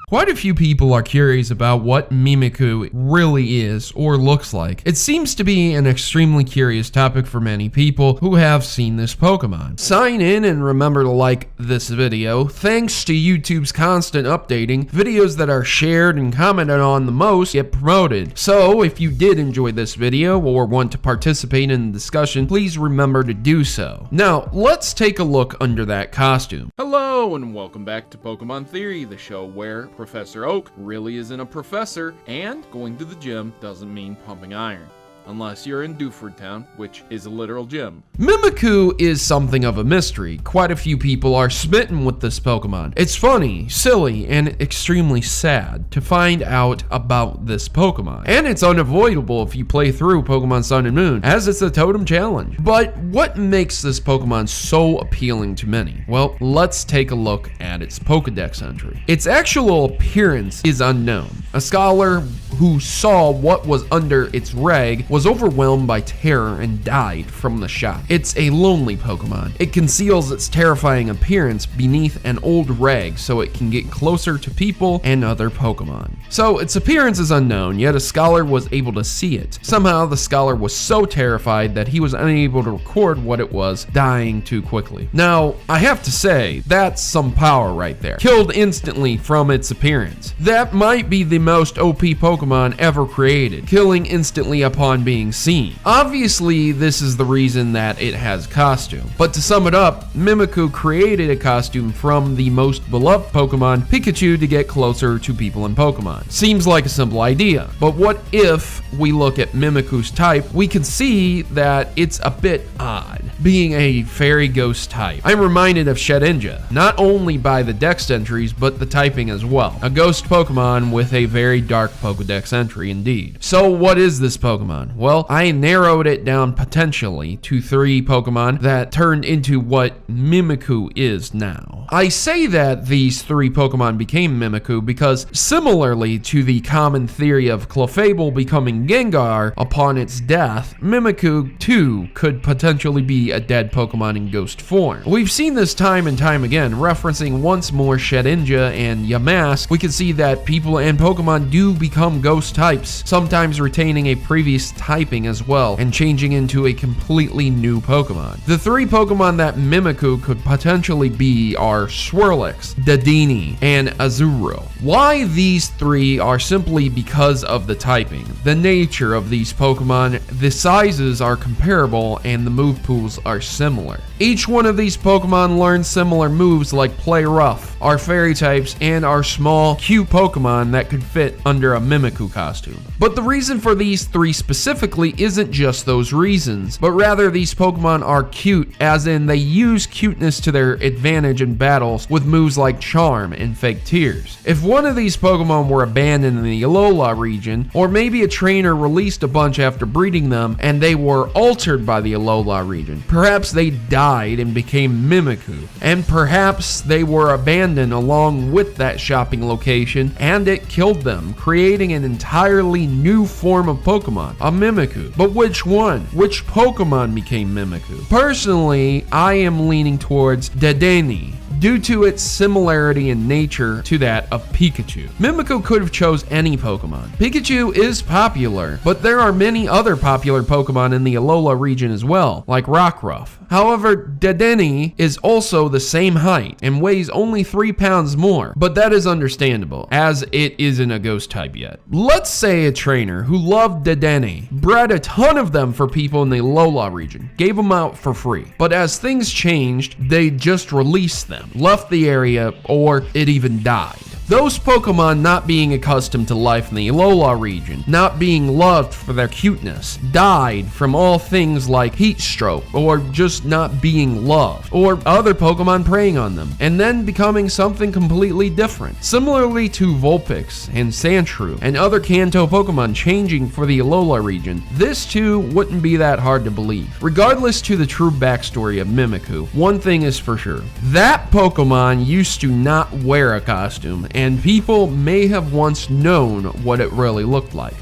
Quite a few people are curious about what Mimikyu really is or looks like. It seems to be an extremely curious topic for many people who have seen this Pokemon. Sign in and remember to like this video. Thanks to YouTube's constant updating, videos that are shared and commented on the most get promoted. So if you did enjoy this video or want to participate in the discussion, please remember to do so. Now, let's take a look under that costume. Hello and welcome back to Pokemon Theory, the show where Professor Oak really isn't a professor, and going to the gym doesn't mean pumping iron. Unless you're in Dewford Town, which is a literal gym. Mimikyu is something of a mystery. Quite a few people are smitten with this Pokemon. It's funny, silly, and extremely sad to find out about this Pokemon. And it's unavoidable if you play through Pokemon Sun and Moon, as it's a totem challenge. But what makes this Pokemon so appealing to many? Well, let's take a look at its Pokedex entry. Its actual appearance is unknown. A scholar who saw what was under its rag was overwhelmed by terror and died from the shock. It's a lonely Pokemon. It conceals its terrifying appearance beneath an old rag so it can get closer to people and other Pokemon. So its appearance is unknown, yet a scholar was able to see it. Somehow the scholar was so terrified that he was unable to record what it was, dying too quickly. Now, I have to say, that's some power right there. Killed instantly from its appearance. That might be the most OP Pokemon ever created, killing instantly upon being seen. Obviously, this is the reason that it has costume. But to sum it up, Mimikyu created a costume from the most beloved Pokemon, Pikachu, to get closer to people in Pokemon. Seems like a simple idea, but what if we look at Mimikyu's type? We can see that it's a bit odd, being a fairy ghost type. I'm reminded of Shedinja, not only by the dex entries, but the typing as well. A ghost Pokemon with a very dark Pokedex entry indeed. So what is this Pokemon? Well, I narrowed it down potentially to 3 Pokemon that turned into what Mimikyu is now. I say that these 3 Pokemon became Mimikyu because, similarly to the common theory of Clefable becoming Gengar upon its death, Mimikyu too could potentially be a dead Pokemon in ghost form. We've seen this time and time again, referencing once more Shedinja and Yamask. We can see that people and Pokemon do become ghost types, sometimes retaining a previous typing as well and changing into a completely new Pokemon. The 3 Pokemon that Mimikyu could potentially be are Swirlix, Dedenne, and Azuro. Why these 3 are simply because of the typing, the nature of these Pokemon, the sizes are comparable, and the move pools are similar. Each one of these Pokemon learns similar moves like Play Rough, are fairy types, and are small, cute Pokemon that could fit under a Mimikyu costume. But the reason for these 3 specifically isn't just those reasons, but rather these Pokemon are cute, as in they use cuteness to their advantage in battles with moves like Charm and Fake Tears. If one of these Pokemon were abandoned in the Alola region, or maybe a trainer released a bunch after breeding them and they were altered by the Alola region, perhaps they died and became Mimikyu, and perhaps they were abandoned along with that shopping location and it killed them, creating an entirely new form of Pokemon, a Mimikyu. But which one? Which Pokemon became Mimikyu? Personally, I am leaning towards Dedenne, due to its similarity in nature to that of Pikachu. Mimikyu could have chose any Pokemon. Pikachu is popular, but there are many other popular Pokemon in the Alola region as well, like Rockruff. However, Dedenne is also the same height and weighs only 3 pounds more, but that is understandable, as it isn't a ghost type yet. Let's say a trainer who loved Dedenne bred a ton of them for people in the Alola region, gave them out for free, but as things changed, they just released them, left the area, or it even died. Those Pokemon not being accustomed to life in the Alola region, not being loved for their cuteness, died from all things like heat stroke, or just not being loved, or other Pokemon preying on them, and then becoming something completely different. Similarly to Vulpix and Sandshrew and other Kanto Pokemon changing for the Alola region, this too wouldn't be that hard to believe. Regardless to the true backstory of Mimikyu, one thing is for sure. That Pokemon used to not wear a costume, and people may have once known what it really looked like.